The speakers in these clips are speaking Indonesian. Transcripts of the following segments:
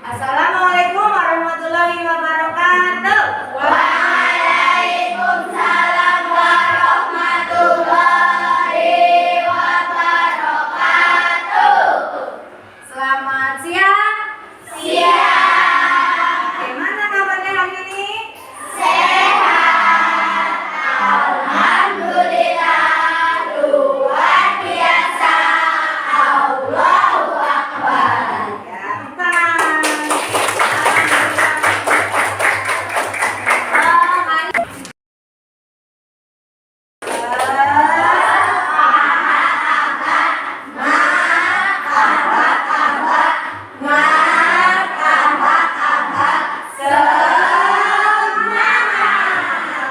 Assalamualaikum warahmatullahi wabarakatuh. Waalaikumsalam warahmatullahi wabarakatuh. Selamat siang. Siang. Gimana kabarnya hari ini? Sehat. Alhamdulillah. Luar biasa. Allahu Akbar. Gampang.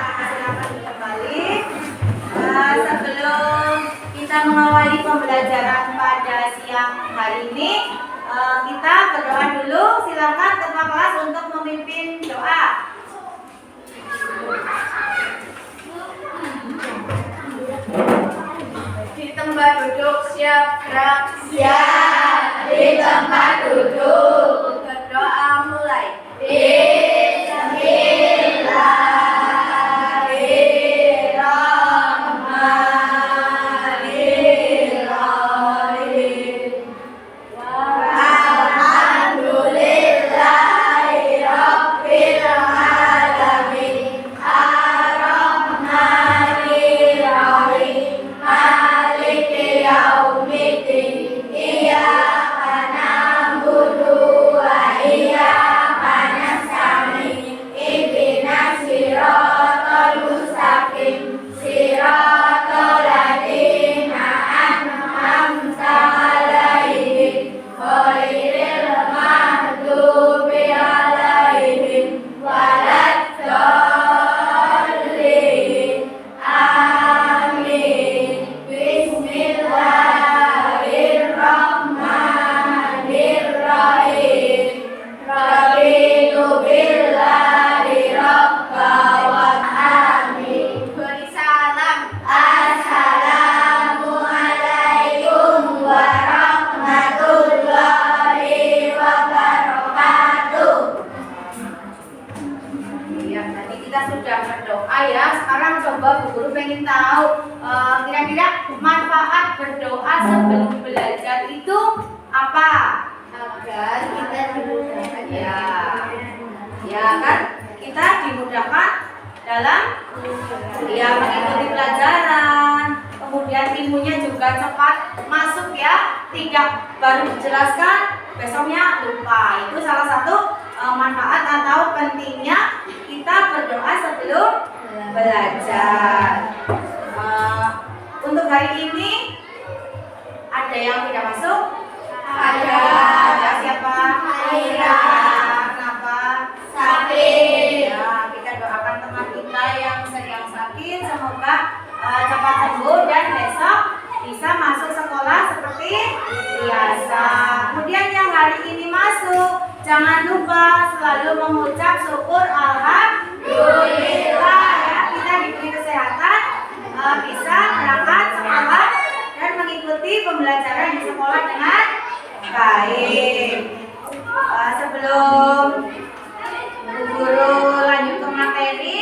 Silakan kembali. Sebelum kita mengawali pembelajaran pada siang hari ini, kita berdoa dulu. Silakan ketua kelas untuk memimpin doa. Di tempat duduk siap gerak. Siap. Di tempat duduk. Berdoa mulai. Bismillahirrahmanirrahim. Alhamdulillahirabbil alamin. Ar-Rahmanirrahim. Maliki yaumiddin. Iyyaka na'budu wa iyyaka nasta'in. Ihdinas siratal mustaqim. Siratal ladzina an'amta 'alaihim ghairil maghdubi 'alaihim waladdallin. Amin. Bismillahirrahmanirrahim. Raditu billahi rabba wa amin. Beri salam. Assalamualaikum warahmatullahi wabarakatuh. Ya, tadi kita sudah berdoa ya. Sekarang coba Bu Guru pengen tahu kira-kira manfaat berdoa sebelum belajar itu apa? Agar kita dimudahkan Ya kan? Kita dimudahkan dalam mengikuti pelajaran. Kemudian ilmunya juga cepat masuk ya. Tidak baru dijelaskan besoknya lupa. Itu salah satu manfaat atau pentingnya kita berdoa sebelum belajar. Untuk hari ini ada yang tidak masuk? Ada. Ada siapa? Aira. Kenapa? Sakit. Ya, kita doakan teman kita yang sedang sakit, semoga cepat sembuh dan besok bisa masuk sekolah seperti biasa. Kemudian yang hari ini masuk, jangan lupa selalu mengucap syukur alhamdulillah ya. Kita diberi kesehatan, bisa berangkat sekolah dan mengikuti pembelajaran di sekolah dengan baik. Sebelum Bu Guru lanjut ke materi,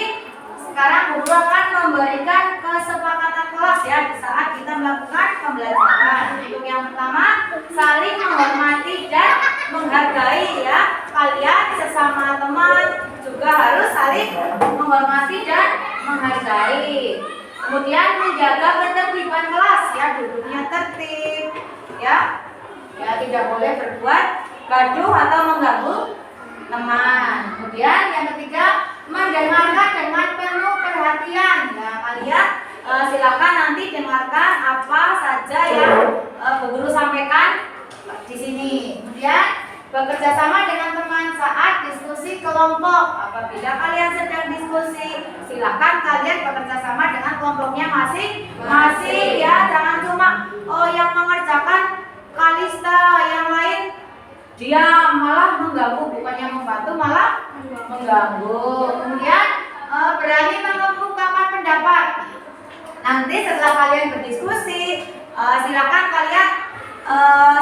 sekarang Bu Guru akan memberikan kesepakatan kelas ya di saat kita melakukan pembelajaran. Untuk yang pertama, saling menghormati dan menghargai ya. Kalian sesama teman juga harus saling menghormati dan menghargai. Kemudian menjaga ketertiban kelas ya, duduknya tertib ya. Ya, tidak boleh berbuat gaduh atau mengganggu teman. Kemudian yang ketiga, mendengarkan dengan penuh perhatian. Nah, kalian silakan nanti dengarkan apa saja yang Bu Guru sampaikan di sini. Kemudian bekerja sama dengan teman saat diskusi kelompok. Apabila kalian sedang diskusi, silakan kalian bekerja sama dengan kelompoknya masing-masing ya. Jangan cuma yang mengerjakan Kalista, yang lain dia malah mengganggu, bukannya membantu malah mengganggu. Kemudian berani mengemukakan pendapat. Nanti setelah kalian berdiskusi, silakan kalian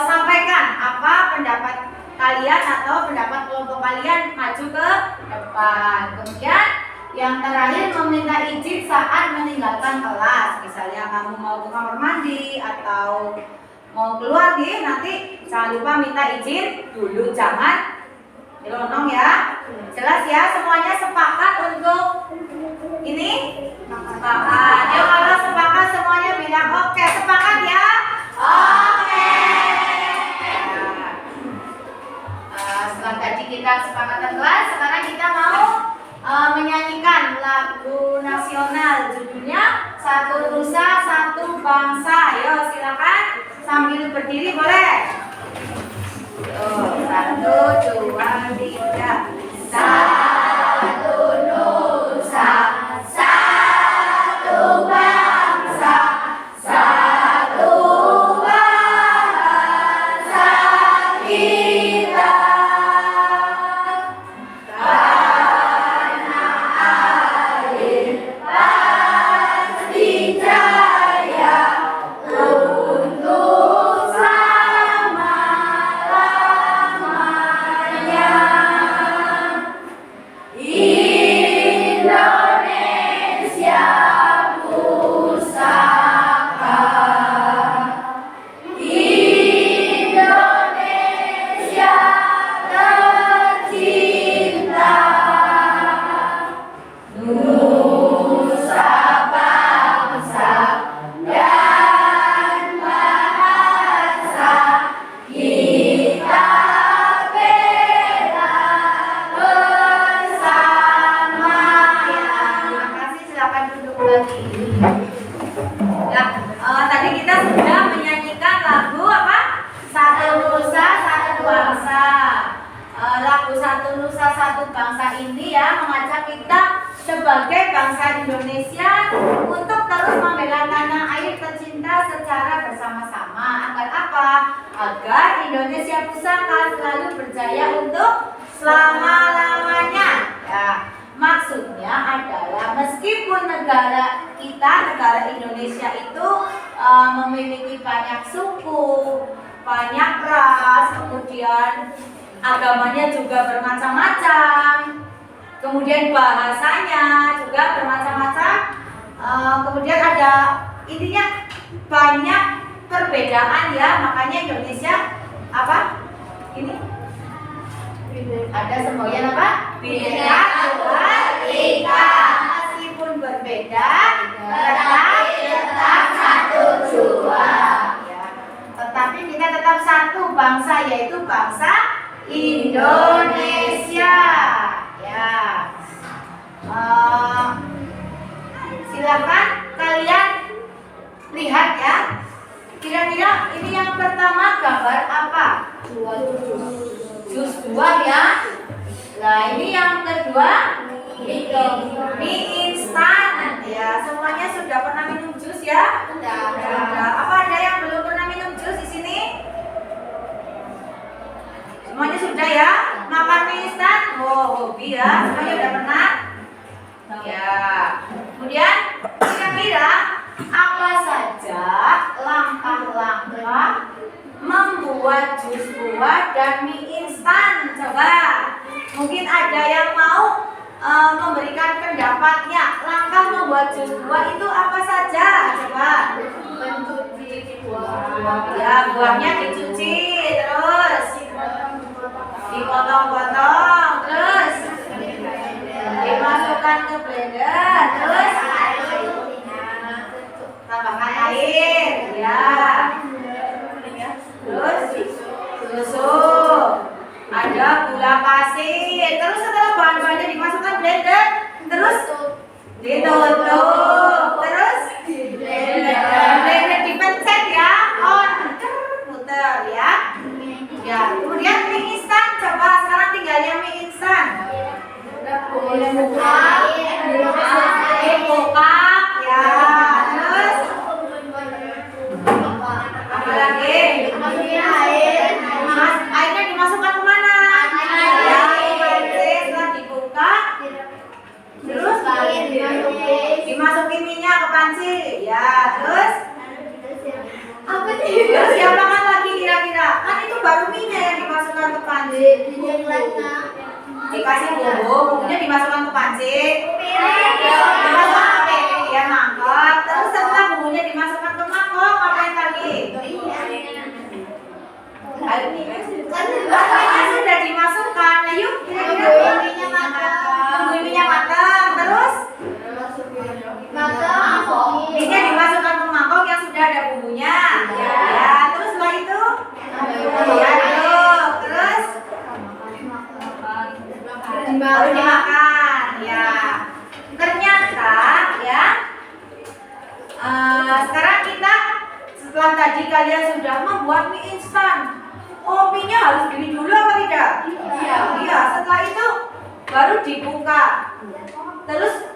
sampaikan apa pendapat kalian kalian atau pendapat kelompok kalian maju ke depan. Kemudian yang terakhir meminta izin saat meninggalkan kelas. Misalnya kamu mau ke kamar mandi atau mau keluar nih, nanti jangan lupa minta izin dulu, jangan nyelonong ya. Jelas ya, semuanya sepakat untuk ini? Sepakat. Ya kalau sepakat semuanya bilang oke. Sepakat ya? Oke. Setelah tadi kita kesepakatan kelas, sekarang kita mau menyanyikan lagu nasional, judulnya Satu Nusa Satu Bangsa. Ayo silakan sambil berdiri boleh. Satu, dua, tiga. Satu Nusa, satu bangsa, satu bahasa kita. Tadi kita sudah menyanyikan lagu apa? Satu Nusa Satu Bangsa. Lagu Satu Nusa Satu Bangsa ini ya mengajak kita sebagai bangsa Indonesia untuk terus membela tanah air tercinta secara bersama-sama. Agar apa? Agar Indonesia Pusaka selalu berjaya untuk selama-lamanya. Ya. Maksudnya adalah meskipun negara kita, negara Indonesia itu memiliki banyak suku, banyak ras, kemudian agamanya juga bermacam-macam, kemudian bahasanya juga bermacam-macam, kemudian ada intinya banyak perbedaan ya, makanya Indonesia apa? Ini ada semboyan apa? Bhinneka Tunggal Ika. Meskipun berbeda, tetap satu jua. Ya. Tetapi kita tetap satu bangsa, yaitu bangsa Indonesia. Ya. Silakan kalian lihat ya. Kira-kira ini yang pertama gambar apa? Jus buah ya. Nah ini yang kedua mie instan ya. Semuanya sudah pernah minum jus ya? Sudah. Apa ada yang belum pernah minum jus di sini? Semuanya sudah ya? Makan mie instan? Oh hobi ya. Semuanya sudah pernah? Ya. Kemudian kira-kira apa saja langkah-langkah membuat jus buah dan mie instan? Coba, mungkin ada yang mau memberikan pendapatnya. Langkah membuat jus buah itu apa saja? Coba. Mencuci buah. Ya, buahnya dicuci, terus dipotong-potong, terus dimasukkan ke blender, terus tambahkan air, ya. Terus susu, ada gula pasir. Terus setelah bahan-bahannya dimasukkan blender, terus ditutup, terus blender dipencet ya, on, muter ya. Ya, kemudian mie instan, coba sekarang tinggal yang mie instan. Kokak, ya. Terus apa lagi? Airnya dimasukkan ke mana? Ya, setelah dibuka, terus dimasukin minyak ke panci. Ya, terus Apa sih? terus diapakan lagi kira-kira? Kan itu baru minyak yang dimasukkan ke panci. Dikasih bumbu, bumbunya dimasukkan ke panci. Dimasukkan ke piring ya, mangkok. Terus setelah bumbunya dimasukkan ke mangkok, ngapain lagi? Bumbunya sudah dimasukkan. Nah, yuk kira-kira tunggu minyak matang. Terus minyak dimasukkan ke mangkok yang sudah ada bumbunya. Ya, terus setelah itu diaduk. Terus baru dimakan. Ya, ternyata ya. Sekarang kita setelah tadi kalian sudah membuat mie instan, minyak harus beli dulu apa tidak? Iya. Setelah itu baru dibuka, terus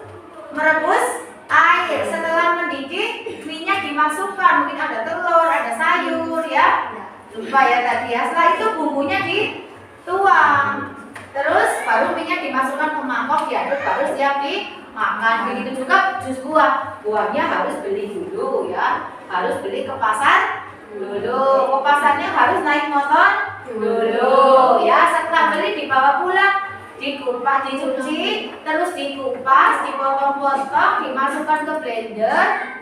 merebus air. Setelah mendidih, minyak dimasukkan. Mungkin ada telur, ada sayur ya. Lupa ya tadi ya. Setelah itu bumbunya dituang. Terus baru minyak dimasukkan ke mangkok, diaduk, baru siap dimakan. Begitu juga jus buah. Buahnya harus beli dulu ya. Harus beli ke pasar dulu. Ke pasarnya harus naik motor dulu ya. Setelah beli dibawa pulang, dikupas, dicuci, terus dikupas, dipotong-potong, dimasukkan ke blender.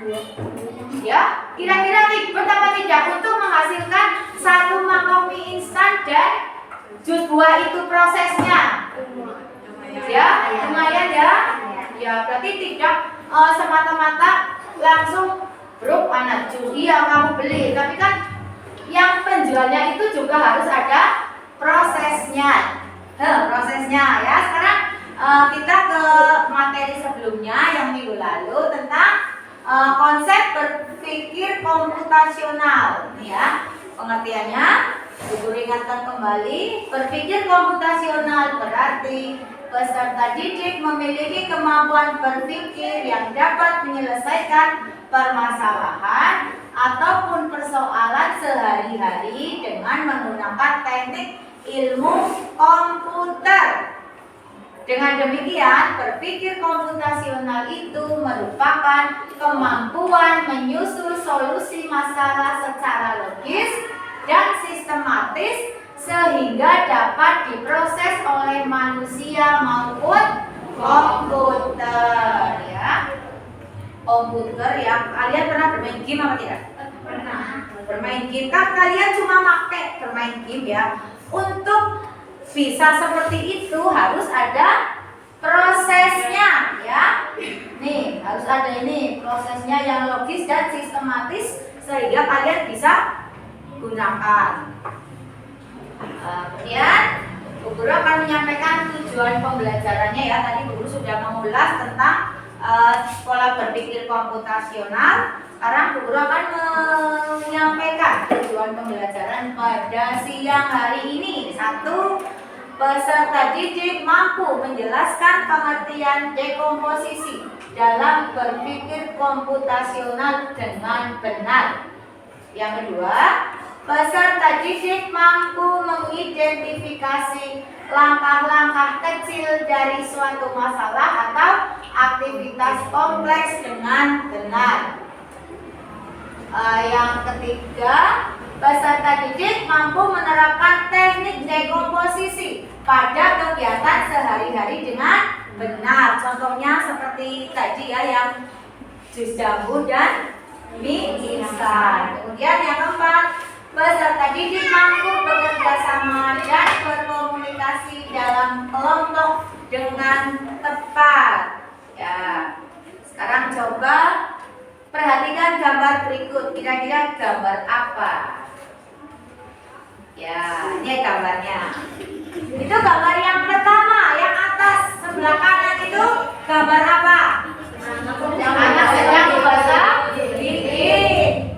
Ya, kira-kira ribet apa tidak untuk menghasilkan satu mangkok mie instan dan jus buah itu prosesnya? Ya, lumayan ya. Ya, berarti tidak semata-mata langsung bruk anak jus. Iya, kamu beli, tapi kan yang penjualnya itu juga harus ada prosesnya. Prosesnya ya. Sekarang kita ke materi sebelumnya yang minggu lalu tentang konsep berpikir komputasional. Ya, pengertiannya Ibu ingatkan kembali, berpikir komputasional berarti peserta didik memiliki kemampuan berpikir yang dapat menyelesaikan permasalahan ataupun persoalan sehari-hari dengan menggunakan teknik ilmu komputer. Dengan demikian, berpikir komputasional itu merupakan kemampuan menyusun solusi masalah secara logis dan sistematis sehingga dapat diproses oleh manusia maupun komputer ya. Komputer ya, kalian pernah bermain game apa tidak? Pernah. Bermain game kan kalian cuma pakai bermain game ya. Untuk bisa seperti itu harus ada prosesnya ya. Nih, harus ada ini prosesnya yang logis dan sistematis sehingga kalian bisa gunakan. Kemudian Bu Guru akan menyampaikan tujuan pembelajarannya ya. Tadi Bu Guru sudah mengulas tentang sekolah berpikir komputasional. Sekarang Bu Guru akan menyampaikan tujuan pembelajaran pada siang hari ini. 1. Peserta didik mampu menjelaskan pengertian dekomposisi dalam berpikir komputasional dengan benar. Yang kedua, peserta didik mampu mengidentifikasi langkah-langkah kecil dari suatu masalah atau aktivitas kompleks dengan benar. Yang ketiga, peserta didik mampu menerapkan teknik dekomposisi pada kegiatan sehari-hari dengan benar. Contohnya seperti tadi ya, yang jus jambu dan mie instan. Kemudian yang keempat, peserta didik mampu bekerja sama dan berkomunikasi dalam kelompok dengan tepat. Ya, sekarang coba perhatikan gambar berikut. Kira-kira gambar apa? Ya, ini gambarnya. Itu gambar yang pertama, yang atas sebelah kanan itu gambar apa? Yang atas sedang menggosok gigi.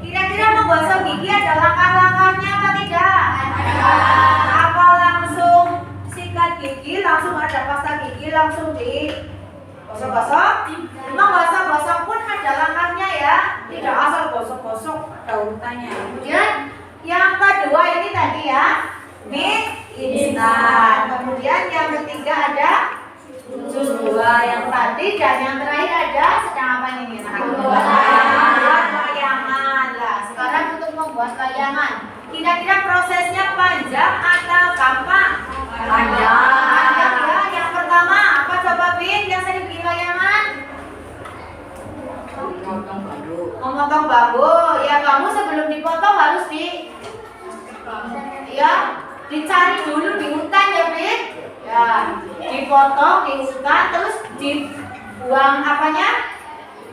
Kira-kira menggosok gigi ada langkah-langkahnya atau tidak? Apa langsung sikat gigi, langsung ada pasta gigi, langsung di gosok-gosok? Menggosok-gosok pun ada langkahnya ya. Tidak asal gosok-gosok, ada urutannya. Kemudian yang kedua ini tadi ya, mie instan. Kemudian yang ketiga ada jus buah yang tadi, dan yang terakhir ada sedang apa ini? Membuat layangan. Lah, sekarang untuk membuat layangan, kira-kira prosesnya panjang atau gampang? dicari dulu di hutan ya, Fit. Ya, dipotong di hutan terus dibuang apanya?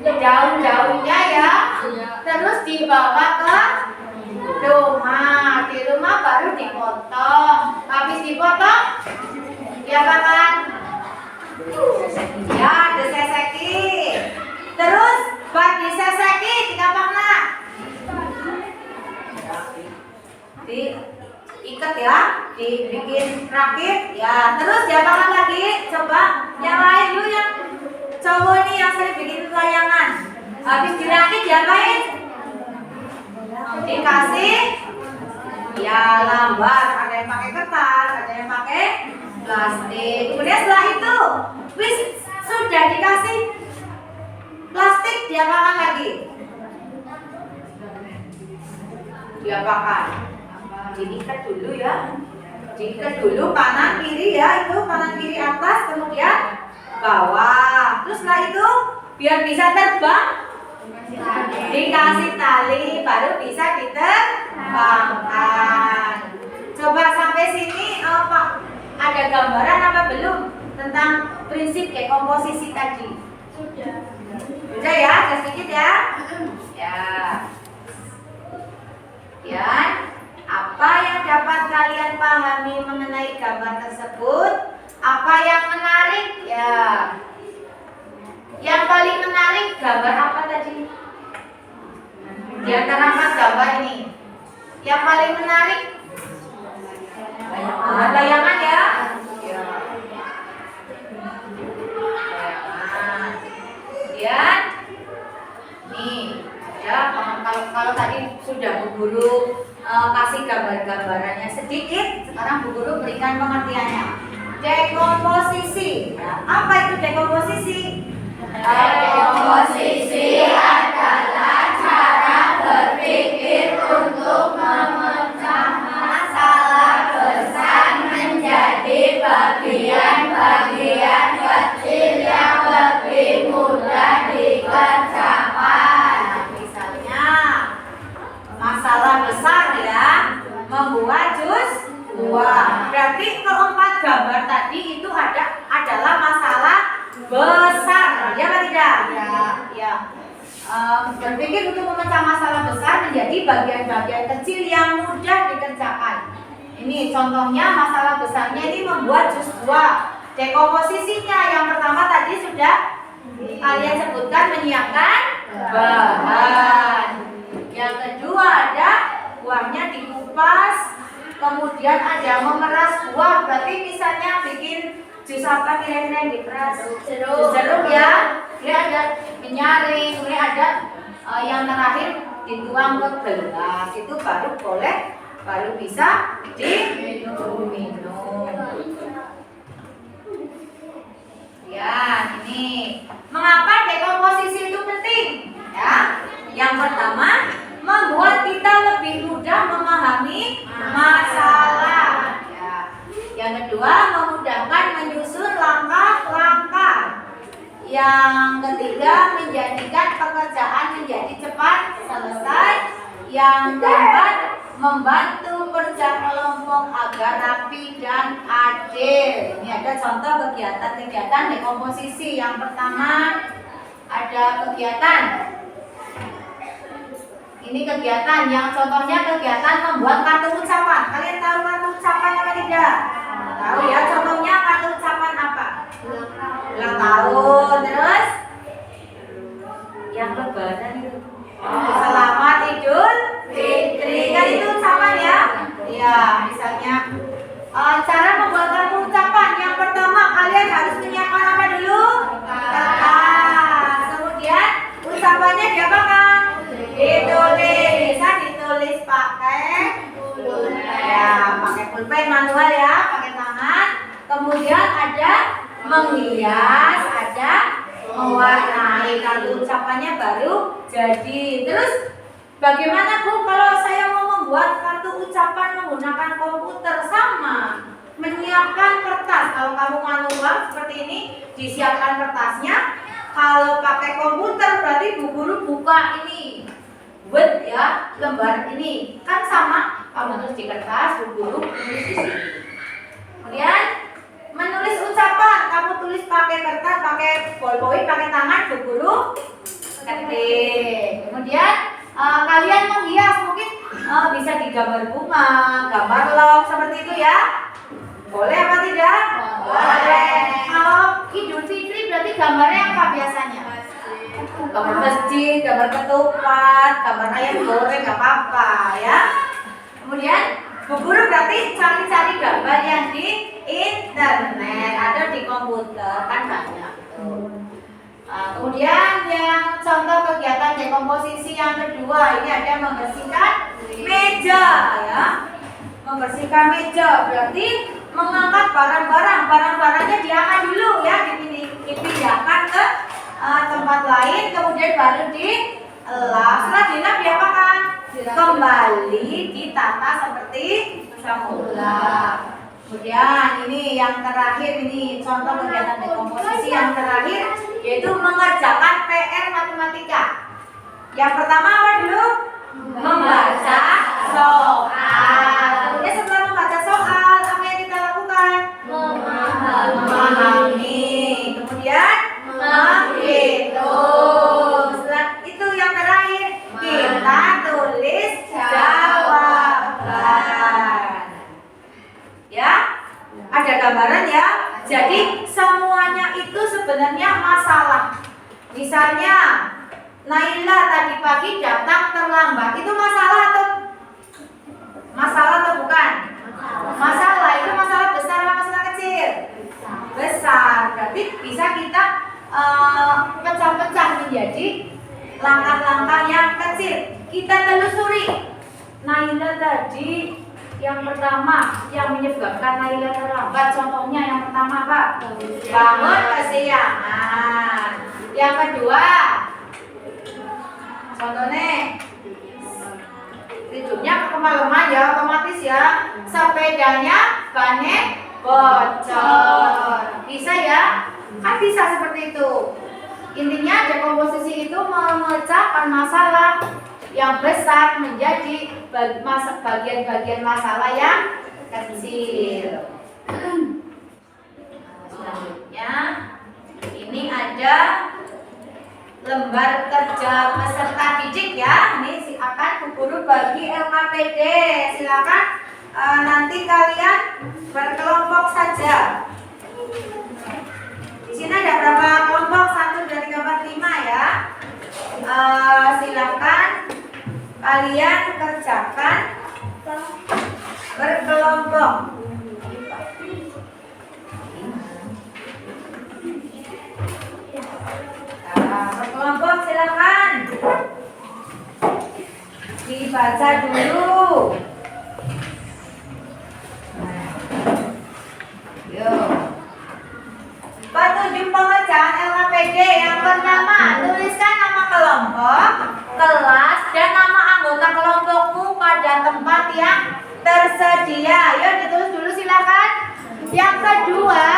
Daun-daunnya ya. Terus dibawa ke rumah. Di rumah baru dipotong. Habis dipotong diapakan? Ya, diseseki. Terus buat diseseki diapakan? Diikat ya, dibikin rakit ya. Terus diapakan lagi? Coba yang lain dulu, yang cowok ini yang sering bikin layangan. Habis dirakit diapain? Dikasih ya lambat. Ada yang pakai kertas, ada yang pakai plastik. Kemudian setelah itu wis sudah dikasih plastik, diapakan lagi? Diapakan? Diikat dulu ya. Diikat dulu kanan kiri ya, itu kanan kiri atas, kemudian bawah. Terus setelah itu biar bisa terbang dikasih tali, baru bisa diterbangkan. Coba sampai sini apa? Ada gambaran apa belum tentang prinsip dekomposisi tadi? Sudah ya, ada sedikit ya. Ya. Ya. Apa yang dapat kalian pahami mengenai gambar tersebut? Apa yang menarik? Ya. Yang paling menarik gambar apa tadi? Di antara 4 gambar ini, yang paling menarik layangan ya. Kemudian nih ya, kalau tadi sudah Bu Guru kasih gambar-gambarannya sedikit, sekarang Bu Guru berikan pengertiannya. Dekomposisi. Ya, apa itu dekomposisi? Dekomposisi adalah cara berpikir untuk memecah masalah besar menjadi bagian-bagian kecil yang lebih mudah dikerjakan. Misalnya masalah besar ya, membuat jus buah. Berarti keempat gambar tadi itu adalah masalah besar, ya apa tidak? Ya. Berpikir untuk memecah masalah besar menjadi bagian-bagian kecil yang mudah dikerjakan. Ini contohnya masalah besarnya ini membuat jus buah. Dekomposisinya yang pertama tadi sudah kalian sebutkan, menyiapkan bahan. Yang kedua ada buahnya dikupas, kemudian ada memeras buah. Berarti misalnya bikin jus apa kira-kira yang diperas? Jeruk ya. Kemudian ada menyaring, kemudian ada yang terakhir dituang ke gelas. Itu baru bisa diminum. Ya, ini mengapa dekomposisi itu penting? Ya, yang pertama membuat kita lebih mudah memahami masalah. Ya. Yang kedua memudahkan menyusun langkah-langkah. Yang ketiga menjadikan pekerjaan menjadi cepat selesai. Yang keempat membantu kerja kelompok agar rapi dan adil. Ini ada contoh kegiatan-kegiatan dekomposisi. Yang pertama ada kegiatan. Ini kegiatan yang contohnya kegiatan membuat kartu ucapan. Kalian tahu kartu ucapan apa tidak? Tahu ya, contohnya kartu ucapan apa? Ulang tahun. Terus yang lebaran itu Selamat Idul Fitri. Kan itu ucapan ya? Ya, misalnya cara membuat kartu ucapan. Yang pertama kalian harus menyiapkan apa dulu? Kertas. Kemudian ucapannya diapakan? Ditulis. Bisa ditulis pakai pakai pulpen manual ya, pakai tangan. Kemudian ada menghias, ada mewarnai. Kartu ucapannya baru jadi. Terus bagaimana Bu kalau saya mau membuat kartu ucapan menggunakan komputer? Sama, menyiapkan kertas. Kalau kamu manual seperti ini, disiapkan kertasnya. Kalau pakai komputer berarti Bu Guru buka ini Word ya, lembar ini kan sama. Kamu tulis di kertas, Bu Guru tulis di sini. Kemudian menulis ucapan, kamu tulis pakai kertas, pakai ballpoint, pakai tangan, Bu Guru ketik. Kemudian kalian menghias, mungkin bisa digambar bunga, gambar love seperti itu ya. Boleh apa tidak? Boleh. Kalau Idul Fitri berarti gambarnya apa biasanya? Gambar masjid, gambar ketupat, gambar ayam goreng, nggak apa-apa ya. Kemudian Bu Guru berarti cari-cari gambar yang di internet, ada di komputer kan banyak. Kemudian yang contoh kegiatan dekomposisi yang kedua ini ada membersihkan meja ya. Membersihkan meja berarti mengangkat barang-barangnya diangkat dulu ya, dipindahkan ke tempat lain, kemudian baru dilap. Setelah dilap diapakan? Kembali ditata seperti semula. Kemudian ini yang terakhir, ini contoh kegiatan dekomposisi yang terakhir, yaitu mengerjakan PR matematika. Yang pertama apa dulu? Membaca soal. Kemudian setelah membaca soal, apa yang kita lakukan? Memahami. Kemudian menghitung. Setelah itu yang terakhir, kita tulis jawaban. Ya, ada gambaran ya. Jadi semuanya itu sebenarnya masalah. Misalnya Naila tadi pagi datang terlambat, itu masalah atau bukan? Masalah. Itu masalah besar atau masalah kecil? Besar. Berarti bisa kita pecah-pecah menjadi langkah-langkah yang kecil. Kita telusuri. Naila tadi yang pertama yang menyebabkan Naila terlambat, contohnya yang pertama apa? Bangun kesiangan. Yang kedua, contohnya tidurnya kemalaman ya, otomatis ya. Sepedanya bannya bocor. Bisa ya? Kan bisa seperti itu. Intinya dekomposisi itu memecahkan masalah yang besar menjadi bagian-bagian masalah yang kecil. Selanjutnya ini ada lembar kerja peserta didik ya. Ini akan Bu Guru bagi LKPD. Silakan nanti kalian berkelompok saja. Di sini ada berapa kelompok? 1, 2, 3, 4, 5 ya. Silakan kalian kerjakan berkelompok. Berkelompok silakan dibaca dulu. Yuk. Petunjuk pengerjaan LKPD yang pertama, tuliskan nama kelompok, kelas, dan nama anggota kelompokmu pada tempat yang tersedia. Yuk ditulis dulu silakan. Yang kedua,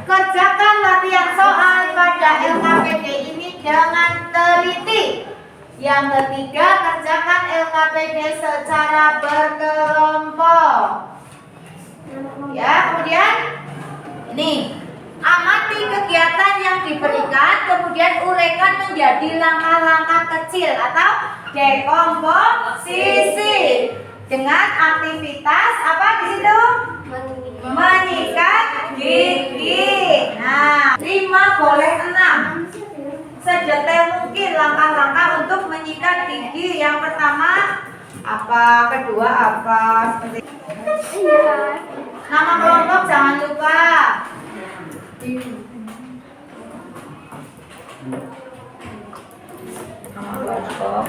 kerjakan latihan soal pada LKPD ini dengan teliti. Yang ketiga, kerjakan LKPD secara berkelompok. Ya, kemudian ini amati kegiatan yang diberikan, kemudian uraikan menjadi langkah-langkah kecil atau dekomposisi dengan aktivitas apa di situ? Menyikat gigi. Nah, 5 boleh 6. Sedetail mungkin langkah-langkah untuk menyikat gigi. Yang pertama apa? Kedua apa? Seperti nama kelompok jangan lupa.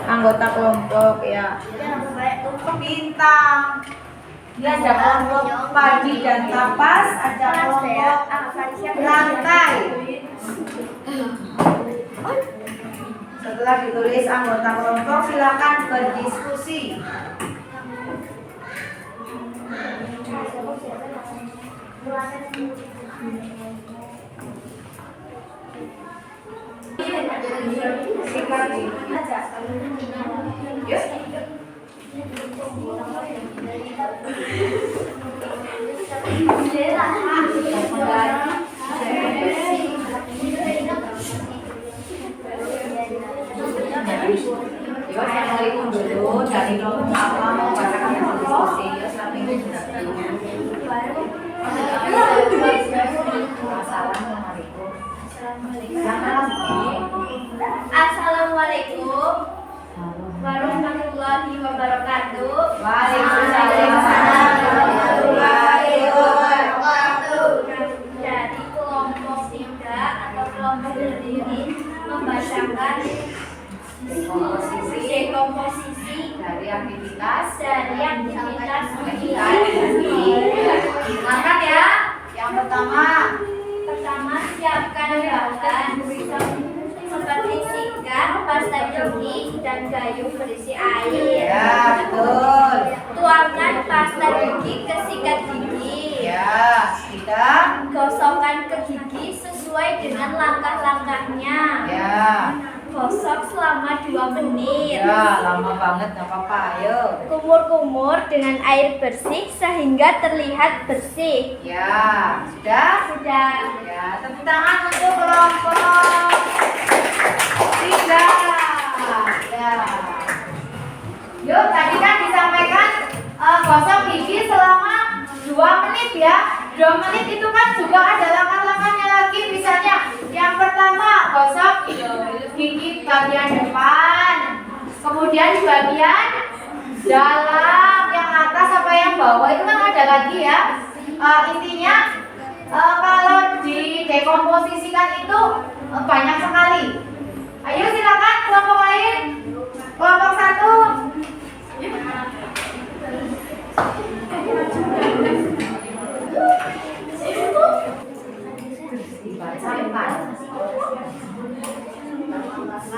Anggota kelompok ya. Bintang. Ini ada kelompok padi dan tapas, ada kelompok lantai. Setelah ditulis anggota kelompok, silakan berdiskusi. Sikat. Yuk. Assalamualaikum dulu dari kelompok apa mau bacakan diskusi. Assalamualaikum. Assalamualaikum warahmatullahi wabarakatuh. Waalaikumsalam warahmatullahi wabarakatuh. Dari kelompok 3 atau kelompok berdiri membacakan dekomposisi Dari aktivitas silakan ya. Yang pertama siapkan bahan seperti sikat, pasta gigi, dan gayung berisi air. ya, betul. Tuangkan pasta gigi ke sikat gigi. Ya, kita Gosokkan ke gigi sesuai dengan langkah-langkahnya. ya. Gosok selama 2 menit. Ya, lama banget nggak apa-apa. Ayo. Kumur-kumur dengan air bersih sehingga terlihat bersih. Ya, sudah? Sudah. Ya, tepuk tangan untuk kelompok 3. Ya. Yuk, tadi kan disampaikan gosok gigi selama 2 menit ya. 2 menit itu kan juga ada langkah-langkahnya lagi. Misalnya yang pertama gosok gigi bagian depan, kemudian bagian dalam, yang atas apa yang bawah itu kan ada lagi ya. Intinya kalau didekomposisikan itu banyak sekali. Ayo silakan kelompok lain, kelompok 1.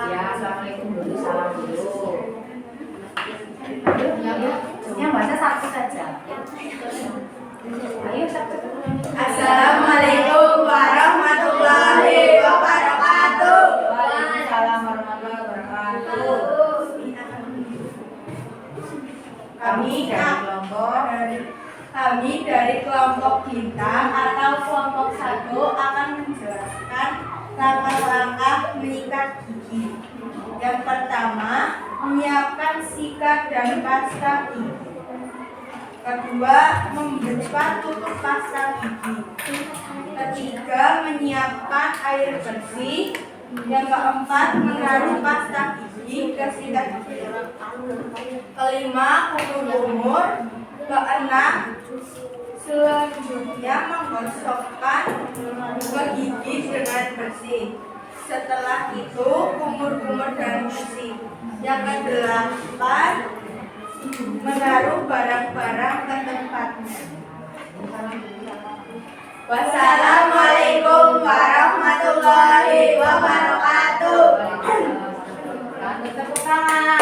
Ya, assalamualaikum dulu, salam dulu. Yang baca satu saja. Ayo, Assalamualaikum warahmatullahi wabarakatuh. Waalaikumsalam warahmatullahi wabarakatuh. Kami dari kelompok bintang atau kelompok 1 akan menjelaskan langkah-langkah menyikat gigi. Yang pertama, menyiapkan sikat dan pasta gigi. Kedua, membuka tutup pasta gigi. Ketiga, menyiapkan air bersih. Yang keempat, menaruh pasta gigi ke sikat gigi. Kelima, kumur-kumur. Keenam, selanjutnya menggosokkan ke gigi dengan bersih. Setelah itu kumur-kumur dan bersih. Yang kedelapan, menaruh barang-barang ke tempatnya. Wassalamualaikum warahmatullahi wabarakatuh. Tepuk tangan.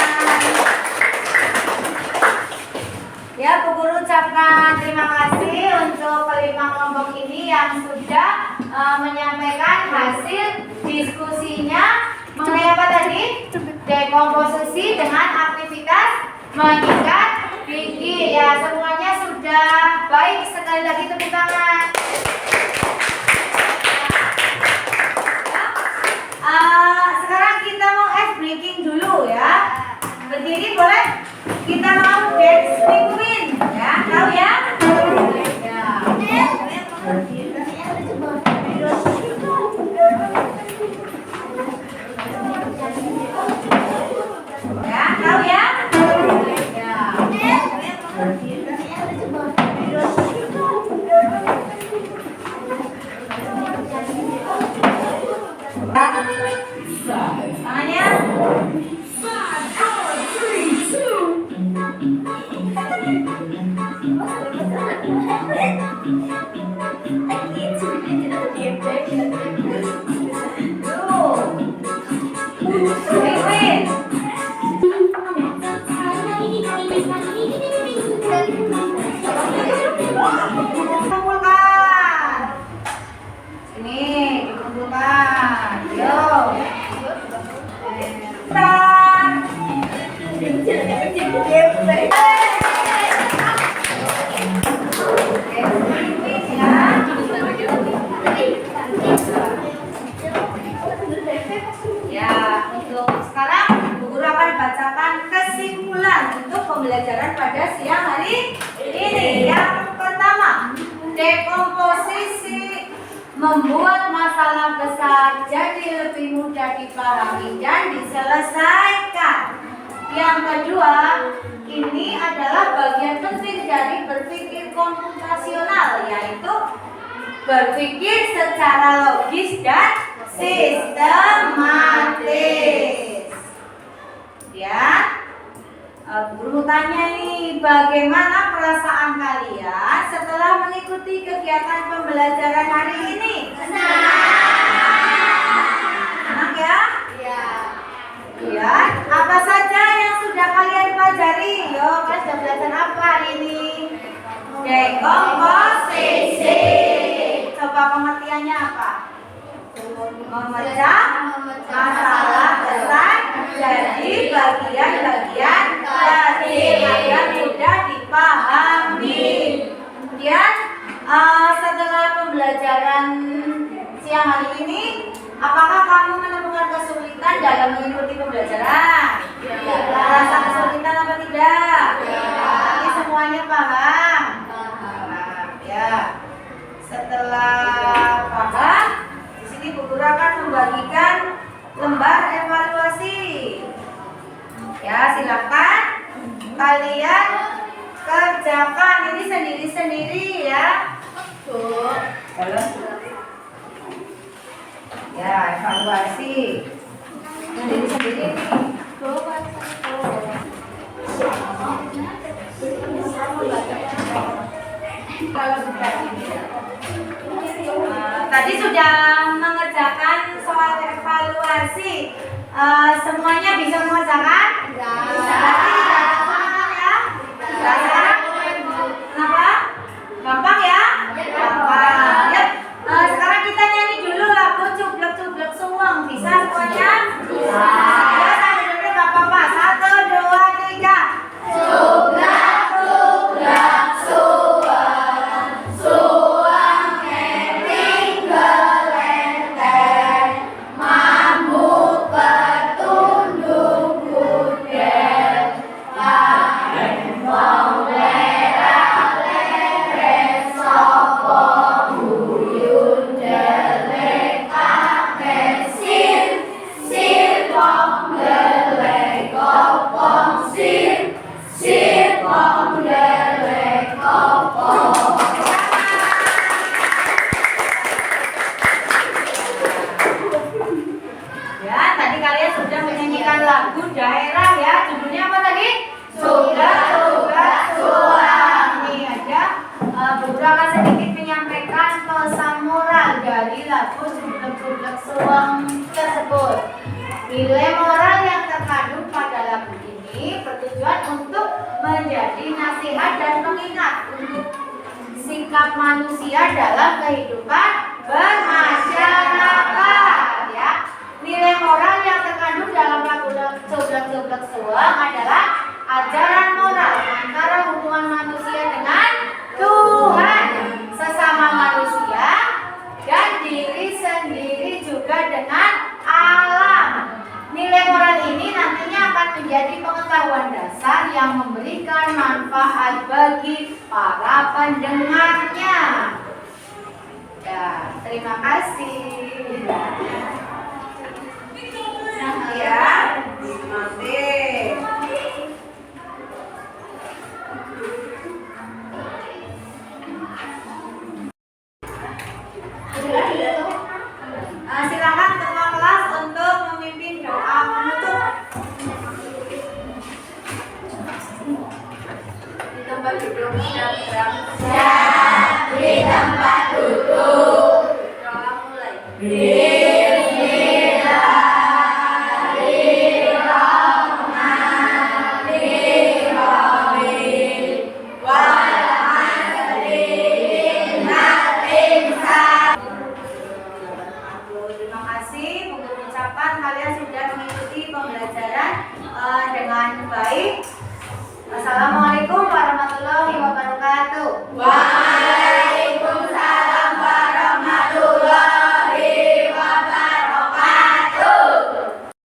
Ya, Bu Guru ucapkan terima kasih untuk kelima kelompok ini yang sudah menyampaikan hasil diskusinya mengenai apa tadi? Dekomposisi dengan aktivitas menyikat gigi. Ya, semuanya sudah baik. Sekali lagi tepuk tangan. Sekarang kita mau ice breaking dulu ya. Berdiri boleh? Kita mau dance queen ya, tahu ya? Ya, tahu ya? Ya. membuat masalah besar jadi lebih mudah dipahami dan diselesaikan. Yang kedua, ini adalah bagian penting dari berpikir komputasional, yaitu berpikir secara logis dan sistematis. Ya, guru tanya nih, bagaimana perasaan kalian setelah mengikuti kegiatan pembelajaran hari ini? Senang ya? Ya, apa saja yang sudah kalian pelajari? Yo, kalian sudah belajar apa hari ini? Dekomposisi. Coba pengertiannya apa? Memecah masalah besar jadi bagian-bagian kecil agar mudah dipahami. Kemudian setelah pembelajaran siang hari ini, apakah kamu menemukan kesulitan dalam mengikuti pembelajaran? Rasa kesulitan apa tidak? Ini semuanya paham? Paham, ya. Setelah paham, di sini Bu Guru akan membagikan lembar evaluasi. Ya, silakan kalian kerjakan ini sendiri-sendiri ya. Halo. Ya, evaluasi sendiri-sendiri nih. Kalau sudah ini ya. Tadi sudah mengerjakan soal evaluasi. Semuanya bisa mengerjakan? Berarti tidak ada halangan ya? Tidak ada. Kenapa? Gampang ya? Gampang. Ya. Sekarang kita nyanyi dulu lagu cublek-cublek suweng. Bisa semuanya? Bisa. Ya, sambil duduk gak apa-apa. 1, 2, 3. Cublek, cublek, suweng. Suweng neting gelenteng. Mambut petunduk gudel. Lain wong lera-lere sopo buyut delek akeh sir. Sir pong delek kopong sir. Sir pong delek kopong. Ya, tadi kalian sudah menyanyikan lagu daerah ya. Judulnya apa tadi? Cublek-cublek suweng. Ini aja. Bu Guru akan sedikit menyampaikan pesan moral dari lagu Cublek-cublek suweng tersebut. Nilai moral yang terkandung pada lagu ini bertujuan untuk menjadi nasihat dan pengingat untuk sikap manusia dalam kehidupan bermasyarakat ya. Nilai moral yang terkandung dalam lagu Cublek-cublek suweng adalah ajaran moral antara hubungan manusia dengan Tuhan, sesama manusia, dan diri sendiri juga dengan alam. Nilai moral ini nantinya akan menjadi pengetahuan dasar yang memberikan manfaat bagi para pendengarnya. Ya, terima kasih. Ya, nanti. Silakan ketua kelas untuk memimpin doa penutup. Di tempat duduk siap. Di tempat duduk. Doa mulai. Terima kasih. Untuk ucapan kalian sudah mengikuti pembelajaran dengan baik. Assalamualaikum.